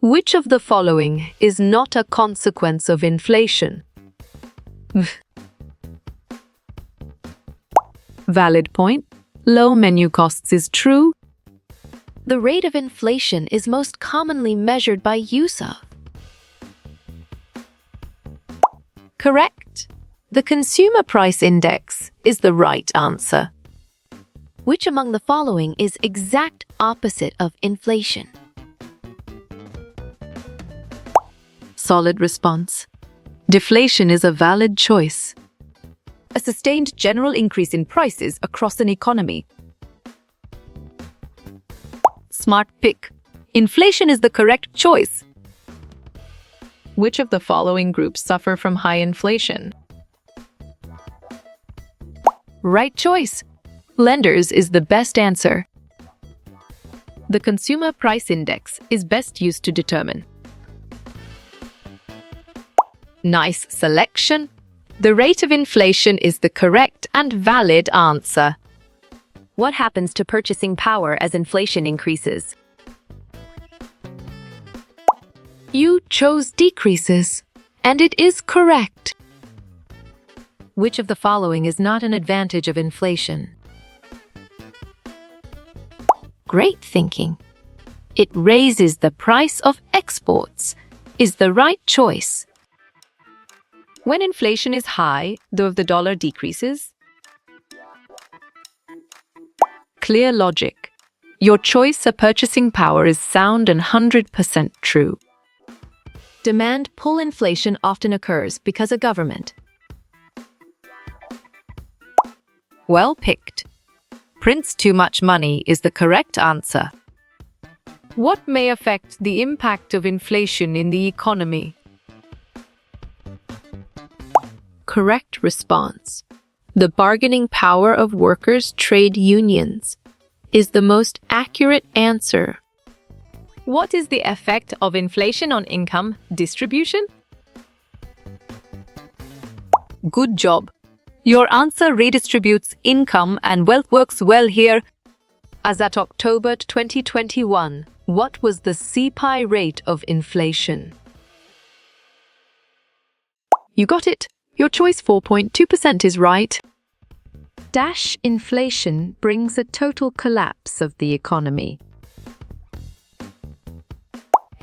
Which of the following is not a consequence of inflation? Valid point. Low menu costs is true. The rate of inflation is most commonly measured by use of. Correct. The Consumer Price Index is the right answer. Which among the following is exact opposite of inflation? Solid response. Deflation is a valid choice. A sustained general increase in prices across an economy. Smart pick. Inflation is the correct choice. Which of the following groups suffer from high inflation? Right choice. Lenders is the best answer. The Consumer Price Index is best used to determine. Nice selection. The rate of inflation is the correct and valid answer. What happens to purchasing power as inflation increases? You chose decreases, and it is correct. Which of the following is not an advantage of inflation? Great thinking. It raises the price of exports is the right choice. When inflation is high, though if the dollar decreases. Clear logic. Your choice of purchasing power is sound and 100% true. Demand pull inflation often occurs because of government. Well picked. Prints too much money is the correct answer. What may affect the impact of inflation in the economy? Correct response. The bargaining power of workers' trade unions is the most accurate answer. What is the effect of inflation on income distribution? Good job. Your answer redistributes income and wealth works well here. As at October 2021, what was the CPI rate of inflation? You got it. Your choice 4.2% is right. Dash inflation brings a total collapse of the economy.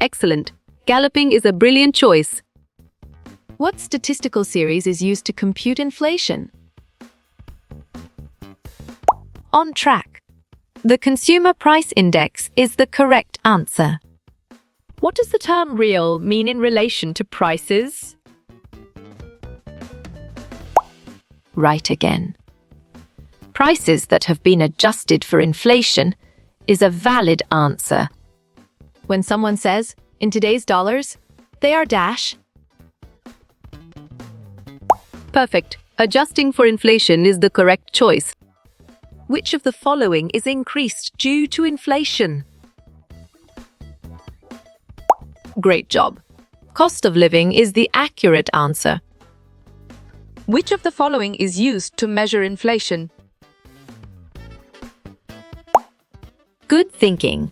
Excellent. Galloping is a brilliant choice. What statistical series is used to compute inflation? On track. The Consumer Price Index is the correct answer. What does the term real mean in relation to prices? Right again. Prices that have been adjusted for inflation is a valid answer. When someone says, in today's dollars, they are dash. Perfect. Adjusting for inflation is the correct choice. Which of the following is increased due to inflation? Great job. Cost of living is the accurate answer. Which of the following is used to measure inflation? Good thinking.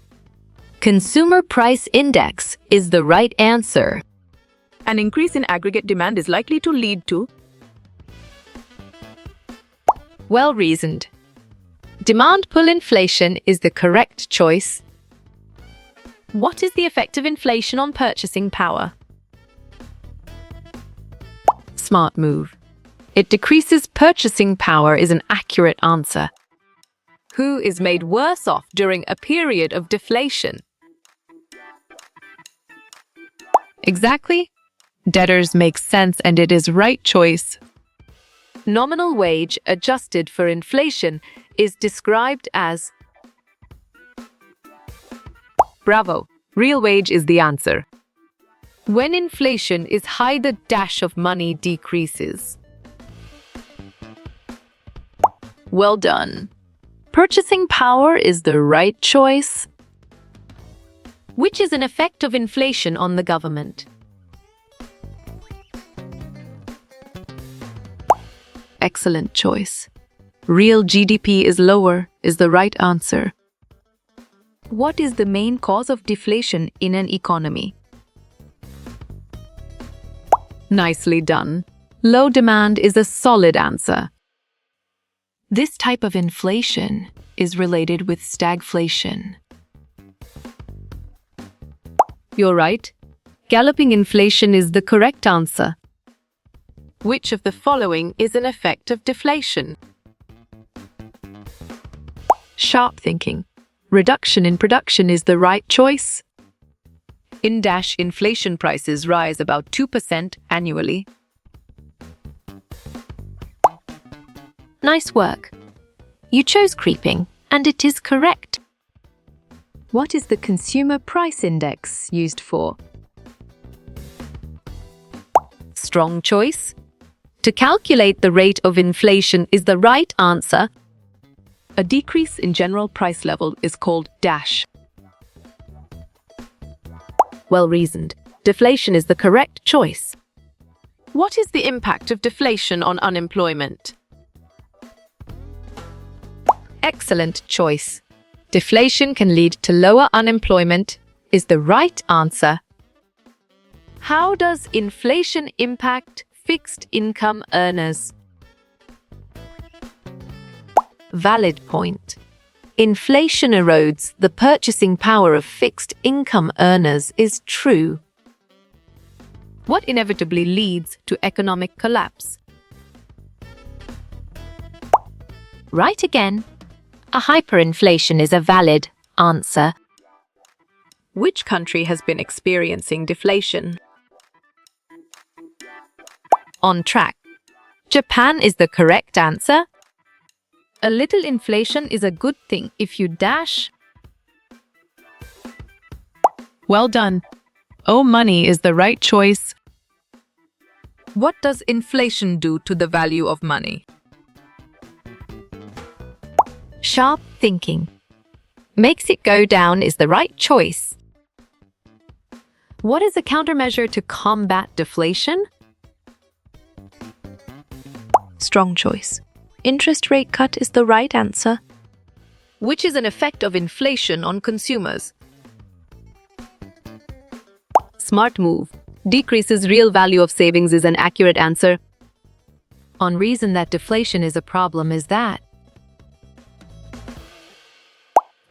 Consumer Price Index is the right answer. An increase in aggregate demand is likely to lead to. Well reasoned. Demand pull inflation is the correct choice. What is the effect of inflation on purchasing power? Smart move. It decreases purchasing power is an accurate answer. Who is made worse off during a period of deflation? Exactly. Debtors make sense and it is right choice. Nominal wage adjusted for inflation is described as. Bravo. Real wage is the answer. When inflation is high, the dash of money decreases. Well done. Purchasing power is the right choice. Which is an effect of inflation on the government? Excellent choice. Real GDP is lower is the right answer. What is the main cause of deflation in an economy? Nicely done. Low demand is a solid answer. This type of inflation is related with stagflation. You're right. Galloping inflation is the correct answer. Which of the following is an effect of deflation? Sharp thinking. Reduction in production is the right choice. In dash, inflation prices rise about 2% annually. Nice work. You chose creeping, and it is correct. What is the consumer price index used for? Strong choice. To calculate the rate of inflation is the right answer. A decrease in general price level is called dash. Well reasoned. Deflation is the correct choice. What is the impact of deflation on unemployment? Excellent choice. Deflation can lead to lower unemployment is the right answer. How does inflation impact fixed income earners? Valid point. Inflation erodes the purchasing power of fixed income earners is true. What inevitably leads to economic collapse? Right again. A hyperinflation is a valid answer. Which country has been experiencing deflation? On track. Japan is the correct answer. A little inflation is a good thing if you dash. Well done. Oh, money is the right choice. What does inflation do to the value of money? Sharp thinking. Makes it go down is the right choice. What is a countermeasure to combat deflation? Strong choice. Interest rate cut is the right answer. Which is an effect of inflation on consumers? Smart move. Decreases real value of savings is an accurate answer. On reason that deflation is a problem is that.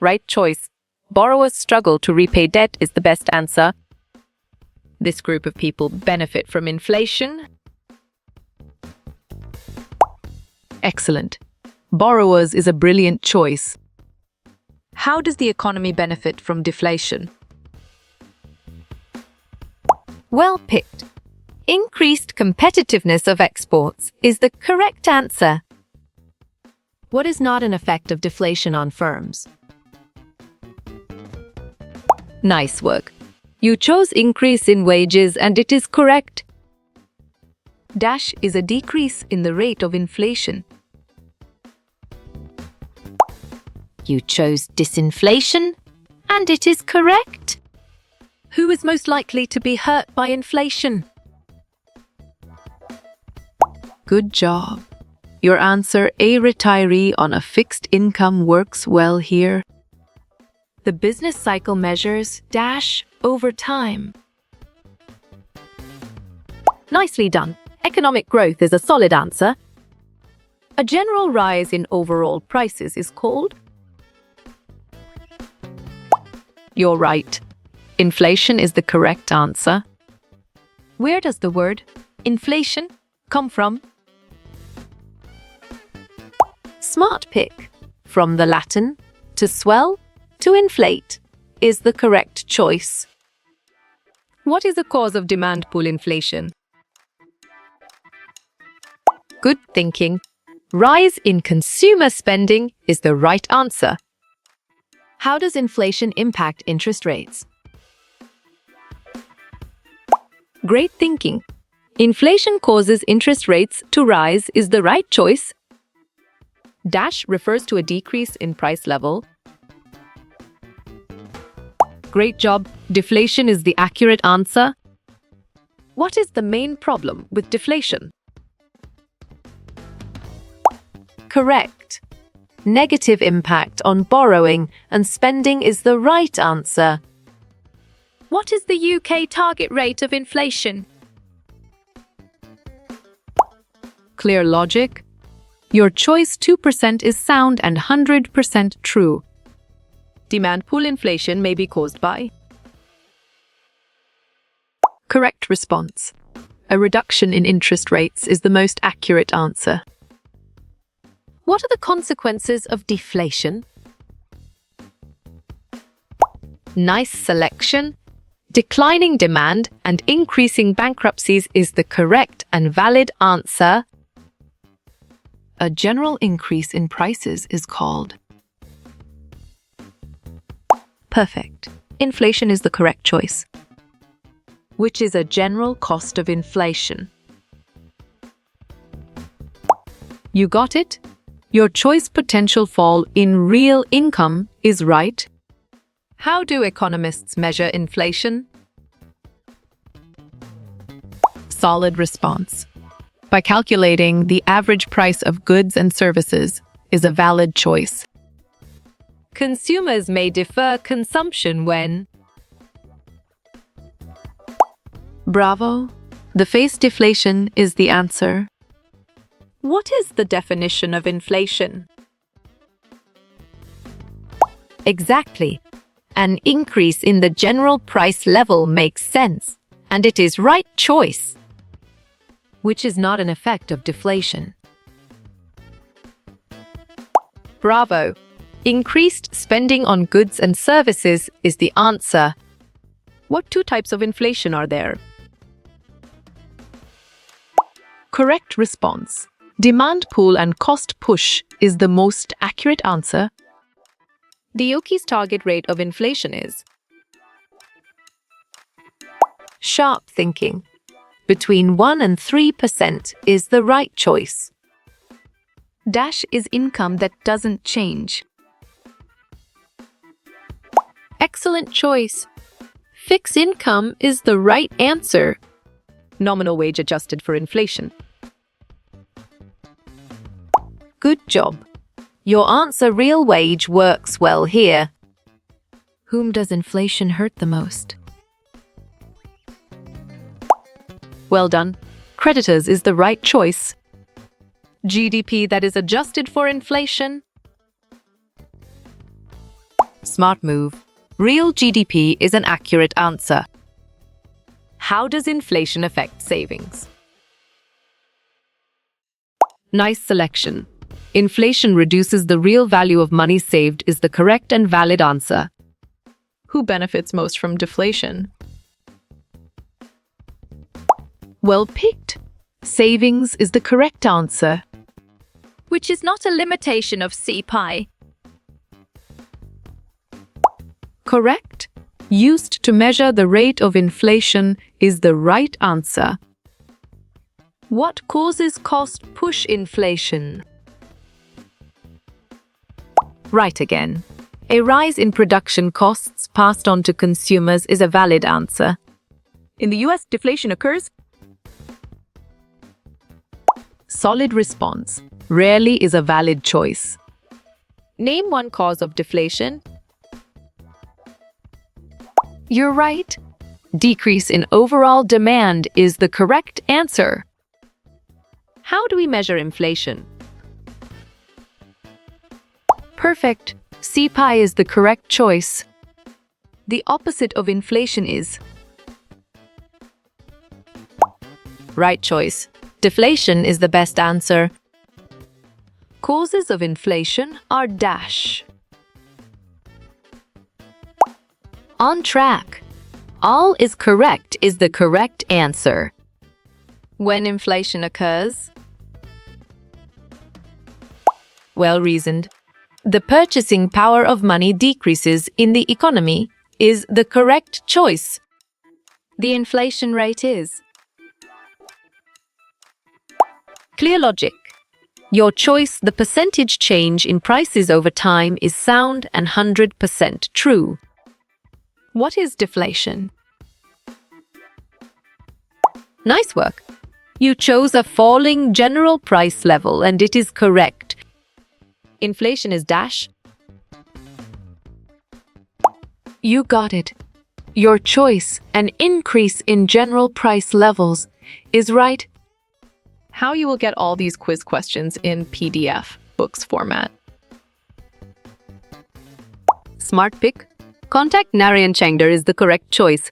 Right choice. Borrowers struggle to repay debt is the best answer. This group of people benefit from inflation. Excellent. Borrowers is a brilliant choice. How does the economy benefit from deflation? Well picked. Increased competitiveness of exports is the correct answer. What is not an effect of deflation on firms? Nice work. You chose increase in wages and it is correct. Dash is a decrease in the rate of inflation. You chose disinflation, and it is correct. Who is most likely to be hurt by inflation? Good job. Your answer, a retiree on a fixed income, works well here. The business cycle measures dash over time. Nicely done. Economic growth is a solid answer. A general rise in overall prices is called. You're right. Inflation is the correct answer. Where does the word inflation come from? Smart pick. From the Latin, to swell, to inflate, is the correct choice. What is the cause of demand pull inflation? Good thinking. Rise in consumer spending is the right answer. How does inflation impact interest rates? Great thinking. Inflation causes interest rates to rise is the right choice. Dash refers to a decrease in price level. Great job. Deflation is the accurate answer. What is the main problem with deflation? Correct. negative impact on borrowing and spending is the right answer. What is the UK target rate of inflation? Clear logic. Your choice 2% is sound and 100% true. Demand pull inflation may be caused by. Correct response. A reduction in interest rates is the most accurate answer. What are the consequences of deflation? Nice selection. Declining demand and increasing bankruptcies is the correct and valid answer. A general increase in prices is called. Perfect. Inflation is the correct choice. which is a general cost of inflation. You got it? Your choice potential fall in real income is right. How do economists measure inflation? Solid response. By calculating the average price of goods and services is a valid choice. Consumers may defer consumption when. Bravo. The face deflation is the answer. What is the definition of inflation? Exactly. An increase in the general price level makes sense, and it is right choice, which is not an effect of deflation. Bravo. Increased spending on goods and services is the answer. What two types of inflation are there? Correct response. Demand pull and cost push is the most accurate answer. The UK's target rate of inflation is. Sharp thinking. Between 1 and 3% is the right choice. Dash is income that doesn't change. Excellent choice. Fixed income is the right answer. Nominal wage adjusted for inflation. Good job. Your answer real wage works well here. Whom does inflation hurt the most? Well done. Creditors is the right choice. GDP that is adjusted for inflation. Smart move. Real GDP is an accurate answer. How does inflation affect savings? Nice selection. Inflation reduces the real value of money saved is the correct and valid answer. Who benefits most from deflation? Well picked. Savings is the correct answer. Which is not a limitation of CPI. Correct. Used to measure the rate of inflation is the right answer. What causes cost push inflation? Right again. A rise in production costs passed on to consumers is a valid answer. In the US, deflation occurs. Solid response. Rarely is a valid choice. Name one cause of deflation. You're right. Decrease in overall demand is the correct answer. How do we measure inflation? Perfect. CPI is the correct choice. The opposite of inflation is. Right choice. Deflation is the best answer. Causes of inflation are dash. On track. All is correct is the correct answer. When inflation occurs. Well reasoned. The purchasing power of money decreases in the economy is the correct choice. The inflation rate is. Clear logic. Your choice, the percentage change in prices over time, is sound and 100% true. What is deflation? Nice work. You chose a falling general price level and it is correct. Inflation is dash. You got it. Your choice, an increase in general price levels, is right. How you will get all these quiz questions in PDF books format. Smart pick. Contact Narayan Chengder is the correct choice.